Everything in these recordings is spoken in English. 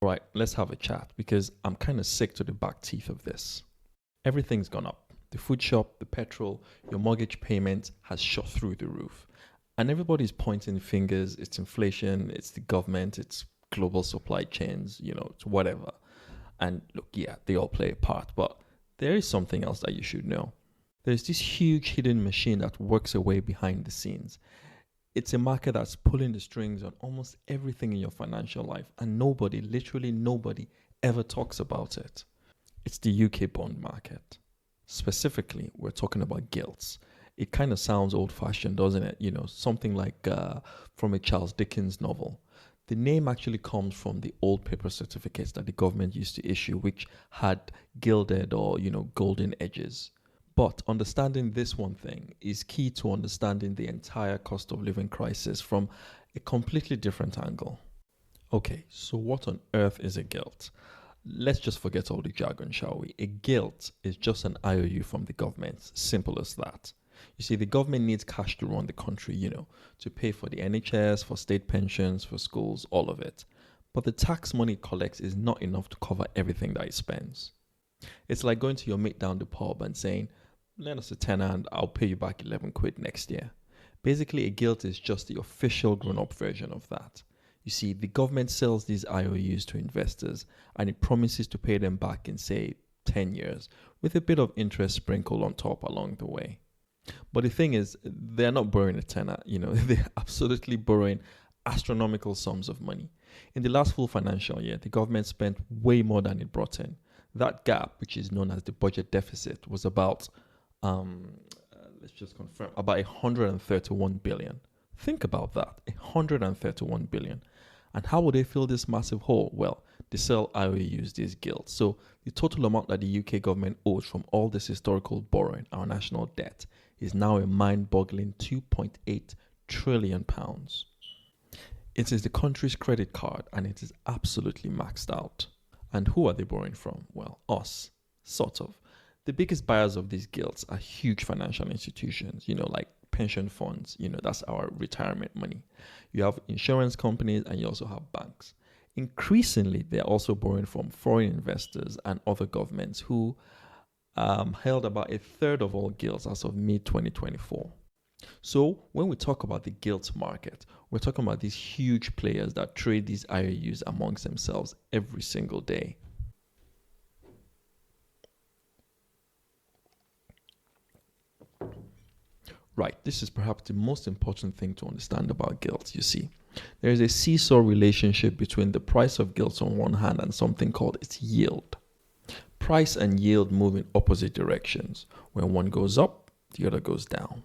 All right, let's have a chat because I'm kind of sick to the back teeth of this. Everything's gone up. The food shop, the petrol, your mortgage payment has shot through the roof. And everybody's pointing fingers. It's inflation, it's the government, it's global supply chains, it's whatever. And look, yeah, they all play a part, but there is something else that you should know. There's this huge hidden machine that works away behind the scenes. It's a market that's pulling the strings on almost everything in your financial life, and nobody, literally nobody, ever talks about it. It's the UK bond market. Specifically, we're talking about gilts. It kind of sounds old-fashioned, doesn't it? Something like from a Charles Dickens novel. The name actually comes from the old paper certificates that the government used to issue, which had gilded or, golden edges. But understanding this one thing is key to understanding the entire cost of living crisis from a completely different angle. Okay, so what on earth is a gilt? Let's just forget all the jargon, shall we? A gilt is just an IOU from the government. Simple as that. You see, the government needs cash to run the country, to pay for the NHS, for state pensions, for schools, all of it. But the tax money it collects is not enough to cover everything that it spends. It's like going to your mate down the pub and saying, lend us a tenner and I'll pay you back 11 quid next year. Basically, a gilt is just the official grown-up version of that. You see, the government sells these IOUs to investors and it promises to pay them back in, say, 10 years, with a bit of interest sprinkled on top along the way. But the thing is, they're not borrowing a tenner, they're absolutely borrowing astronomical sums of money. In the last full financial year, the government spent way more than it brought in. That gap, which is known as the budget deficit, was about let's just confirm, about 131 billion. Think about that, 131 billion. And how will they fill this massive hole? Well, they sell IOUs, these gilts. So the total amount that the UK government owes from all this historical borrowing, our national debt, is now a mind-boggling 2.8 trillion pounds. It is the country's credit card and it is absolutely maxed out. And who are they borrowing from? Well, us, sort of. The biggest buyers of these gilts are huge financial institutions, like pension funds, that's our retirement money. You have insurance companies and you also have banks. Increasingly, they're also borrowing from foreign investors and other governments who held about a third of all gilts as of mid-2024. So when we talk about the gilt market, we're talking about these huge players that trade these IOUs amongst themselves every single day. Right, this is perhaps the most important thing to understand about gilts. You see, there is a seesaw relationship between the price of gilts on one hand and something called its yield. Price and yield move in opposite directions. When one goes up, the other goes down.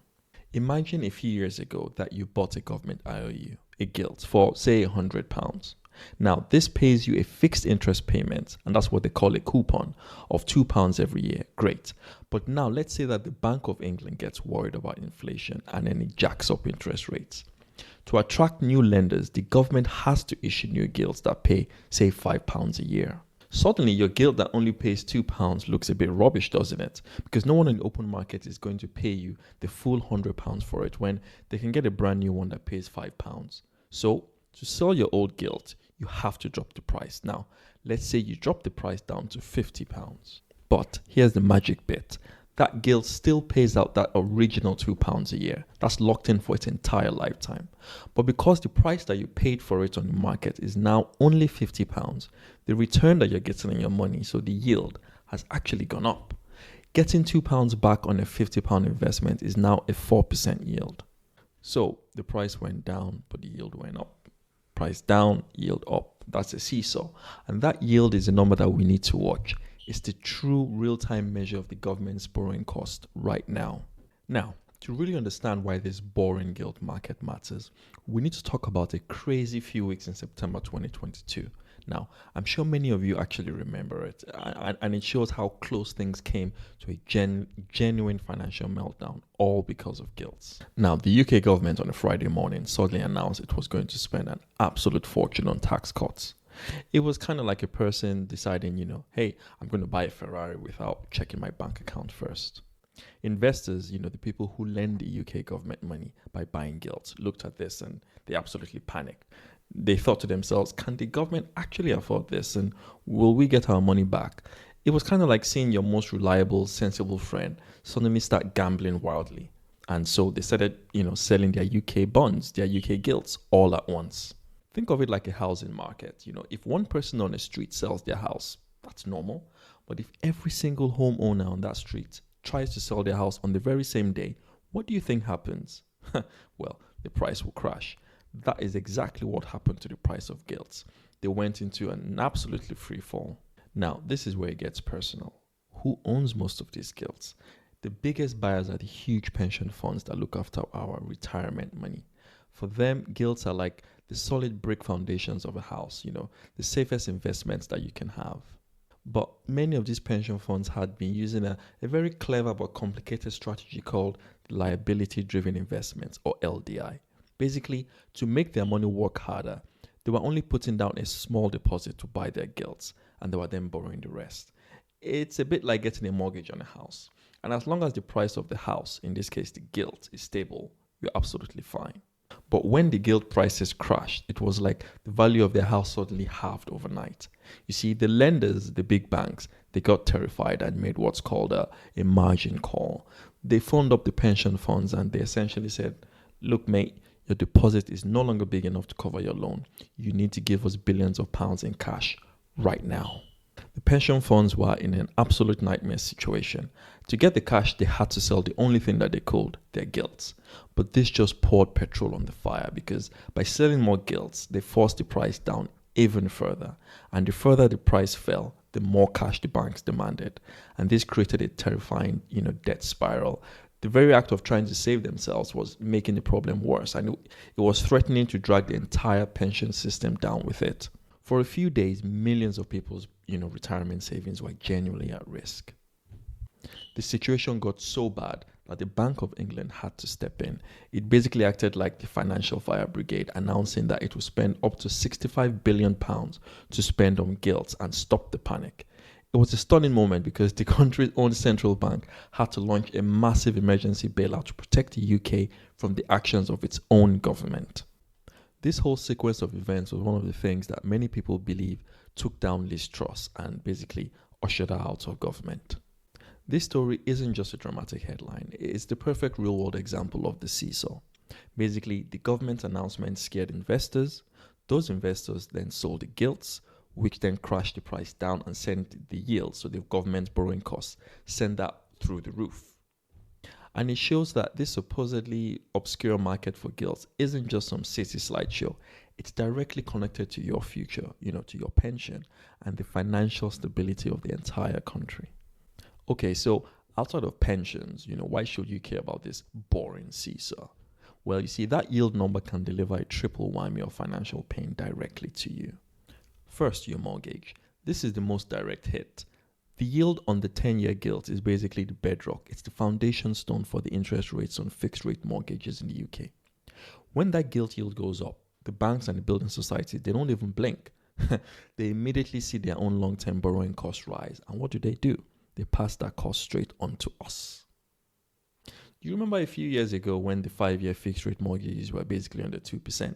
Imagine a few years ago that you bought a government IOU, a gilt, for say £100. Now, this pays you a fixed interest payment, and that's what they call a coupon, of £2 every year. Great. But now let's say that the Bank of England gets worried about inflation and then it jacks up interest rates. To attract new lenders, the government has to issue new gilts that pay, say, £5 a year. Suddenly, your gilt that only pays £2 looks a bit rubbish, doesn't it? Because no one in the open market is going to pay you the full £100 for it when they can get a brand new one that pays £5. So, to sell your old gilt, you have to drop the price. Now, let's say you drop the price down to £50. But here's the magic bit. That gilt still pays out that original £2 a year. That's locked in for its entire lifetime. But because the price that you paid for it on the market is now only £50, the return that you're getting on your money, so the yield, has actually gone up. Getting £2 back on a £50 investment is now a 4% yield. So the price went down, but the yield went up. Price down, yield up. That's a seesaw. And that yield is a number that we need to watch. It's the true real-time measure of the government's borrowing cost right now. Now, to really understand why this boring gilt market matters, we need to talk about a crazy few weeks in September 2022. Now, I'm sure many of you actually remember it, and it shows how close things came to a genuine financial meltdown, all because of gilts. Now, the UK government on a Friday morning suddenly announced it was going to spend an absolute fortune on tax cuts. It was kind of like a person deciding, hey, I'm going to buy a Ferrari without checking my bank account first. Investors, the people who lend the UK government money by buying gilts, looked at this and they absolutely panicked. They thought to themselves, can the government actually afford this? And will we get our money back? It was kind of like seeing your most reliable, sensible friend suddenly start gambling wildly. And so they started, selling their UK bonds, their UK gilts all at once. Think of it like a housing market. If one person on a street sells their house, that's normal. But if every single homeowner on that street tries to sell their house on the very same day, what do you think happens? Well, the price will crash. That is exactly what happened to the price of gilts. They went into an absolutely free fall. Now, this is where it gets personal. Who owns most of these gilts? The biggest buyers are the huge pension funds that look after our retirement money. For them, gilts are like the solid brick foundations of a house, the safest investments that you can have. But many of these pension funds had been using a very clever but complicated strategy called liability-driven investments, or LDI. Basically, to make their money work harder, they were only putting down a small deposit to buy their gilts, and they were then borrowing the rest. It's a bit like getting a mortgage on a house. And as long as the price of the house, in this case the gilt, is stable, you're absolutely fine. But when the gilt prices crashed, it was like the value of their house suddenly halved overnight. You see, the lenders, the big banks, they got terrified and made what's called a margin call. They phoned up the pension funds and they essentially said, look, mate, your deposit is no longer big enough to cover your loan. You need to give us billions of pounds in cash right now. The pension funds were in an absolute nightmare situation. To get the cash, they had to sell the only thing that they could, their gilts. But this just poured petrol on the fire because by selling more gilts, they forced the price down even further. And the further the price fell, the more cash the banks demanded. And this created a terrifying, debt spiral. The very act of trying to save themselves was making the problem worse. And it was threatening to drag the entire pension system down with it. For a few days, millions of people's, retirement savings were genuinely at risk. The situation got so bad that the Bank of England had to step in. It basically acted like the financial fire brigade, announcing that it would spend up to £65 billion to spend on gilts and stop the panic. It was a stunning moment because the country's own central bank had to launch a massive emergency bailout to protect the UK from the actions of its own government. This whole sequence of events was one of the things that many people believe took down Liz Truss and basically ushered her out of government. This story isn't just a dramatic headline, it's the perfect real-world example of the seesaw. Basically, the government announcement scared investors. Those investors then sold the gilts, which then crashed the price down and sent the yield, so the government's borrowing costs, sent that through the roof. And it shows that this supposedly obscure market for gilts isn't just some city slideshow. It's directly connected to your future, to your pension and the financial stability of the entire country. Okay, so outside of pensions, why should you care about this boring seesaw? Well, you see, that yield number can deliver a triple whammy of financial pain directly to you. First, your mortgage. This is the most direct hit. The yield on the 10-year gilt is basically the bedrock. It's the foundation stone for the interest rates on fixed-rate mortgages in the UK. When that gilt yield goes up, the banks and the building society, they don't even blink. They immediately see their own long-term borrowing costs rise. And what do? They pass that cost straight on to us. Do you remember a few years ago when the 5-year fixed-rate mortgages were basically under 2%?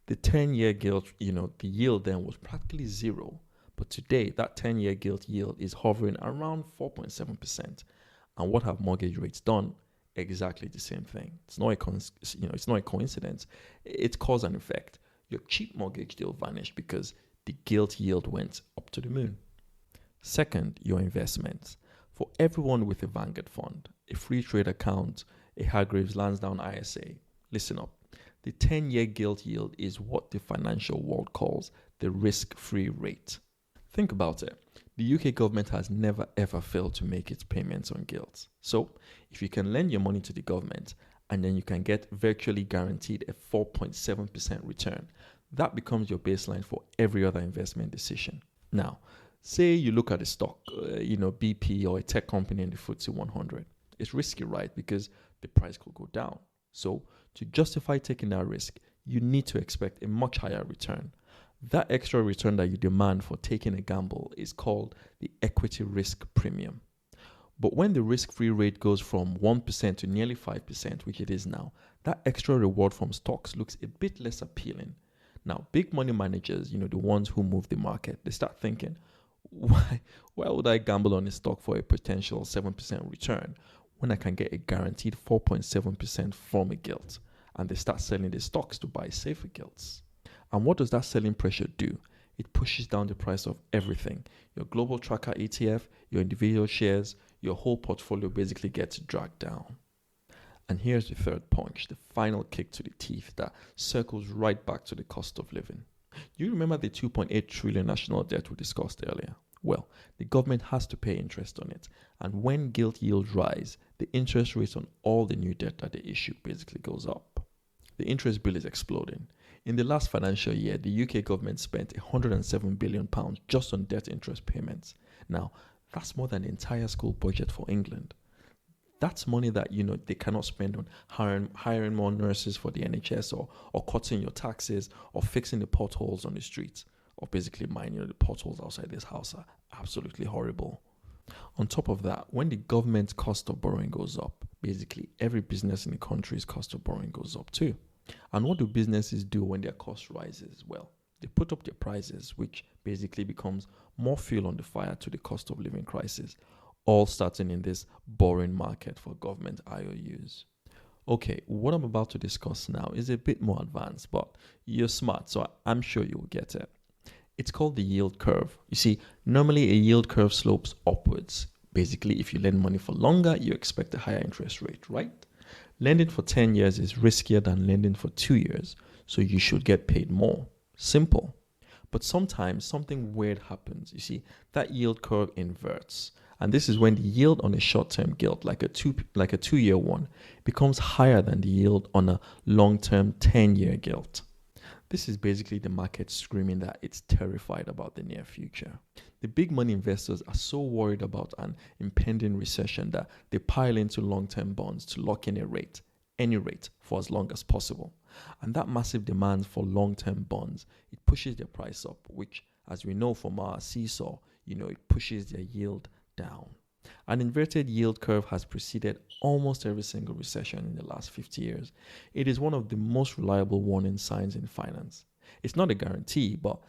The 10-year gilt, the yield then was practically zero. But today, that 10-year gilt yield is hovering around 4.7%. And what have mortgage rates done? Exactly the same thing. It's not a coincidence. It's cause and effect. Your cheap mortgage deal vanished because the gilt yield went up to the moon. Second, your investments. For everyone with a Vanguard fund, a free trade account, a Hargreaves Lansdowne ISA, listen up. The 10-year gilt yield is what the financial world calls the risk-free rate. Think about it. The UK government has never ever failed to make its payments on gilts. So, if you can lend your money to the government and then you can get virtually guaranteed a 4.7% return, that becomes your baseline for every other investment decision. Now, say you look at a stock, BP or a tech company in the FTSE 100. It's risky, right? Because the price could go down. So, to justify taking that risk, you need to expect a much higher return. That extra return that you demand for taking a gamble is called the equity risk premium. But when the risk-free rate goes from 1% to nearly 5%, which it is now, that extra reward from stocks looks a bit less appealing. Now, big money managers, the ones who move the market, they start thinking, why would I gamble on a stock for a potential 7% return when I can get a guaranteed 4.7% from a gilt? And they start selling the stocks to buy safer gilts. And what does that selling pressure do? It pushes down the price of everything. Your global tracker ETF, your individual shares, your whole portfolio basically gets dragged down. And here's the third punch, the final kick to the teeth that circles right back to the cost of living. You remember the 2.8 trillion national debt we discussed earlier? Well, the government has to pay interest on it. And when gilt yields rise, the interest rates on all the new debt that they issue basically goes up. The interest bill is exploding. In the last financial year, the UK government spent £107 billion just on debt interest payments. Now, that's more than the entire school budget for England. That's money that, they cannot spend on hiring more nurses for the NHS or cutting your taxes or fixing the potholes on the streets. Or basically mine, the potholes outside this house are absolutely horrible. On top of that, when the government's cost of borrowing goes up, basically every business in the country's cost of borrowing goes up too. And what do businesses do when their cost rises? Well, they put up their prices, which basically becomes more fuel on the fire to the cost of living crisis, all starting in this boring market for government IOUs. Okay, what I'm about to discuss now is a bit more advanced, but you're smart, so I'm sure you'll get it. It's called the yield curve. You see, normally a yield curve slopes upwards. Basically, if you lend money for longer, you expect a higher interest rate, right? Lending for 10 years is riskier than lending for 2 years, so you should get paid more. Simple. But sometimes something weird happens. You see, that yield curve inverts. And this is when the yield on a short-term gilt, like a 2-year one, becomes higher than the yield on a long-term 10-year gilt. This is basically the market screaming that it's terrified about the near future. The big money investors are so worried about an impending recession that they pile into long-term bonds to lock in a rate, any rate, for as long as possible. And that massive demand for long-term bonds, it pushes their price up, which, as we know from our seesaw, it pushes their yield down. An inverted yield curve has preceded almost every single recession in the last 50 years. It is one of the most reliable warning signs in finance. It's not a guarantee, but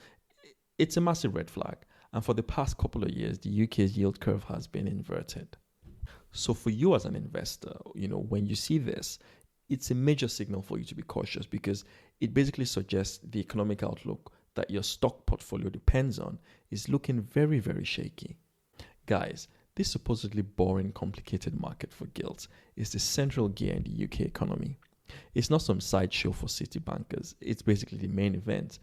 it's a massive red flag. And for the past couple of years, the UK's yield curve has been inverted. So for you as an investor, when you see this, it's a major signal for you to be cautious because it basically suggests the economic outlook that your stock portfolio depends on is looking very, very shaky. Guys, this supposedly boring, complicated market for gilts is the central gear in the UK economy. It's not some sideshow for city bankers. It's basically the main event.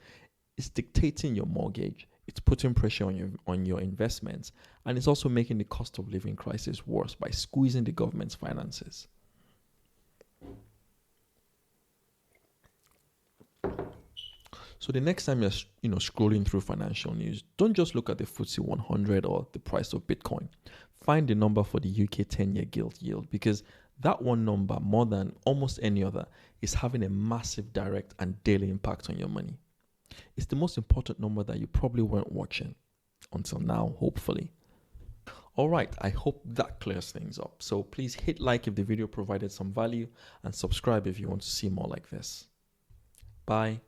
It's dictating your mortgage. It's putting pressure on your investments. And it's also making the cost of living crisis worse by squeezing the government's finances. So the next time you're scrolling through financial news, don't just look at the FTSE 100 or the price of Bitcoin. Find the number for the UK 10-year gilt yield because that one number, more than almost any other, is having a massive direct and daily impact on your money. It's the most important number that you probably weren't watching until now, hopefully. All right, I hope that clears things up. So please hit like if the video provided some value and subscribe if you want to see more like this. Bye.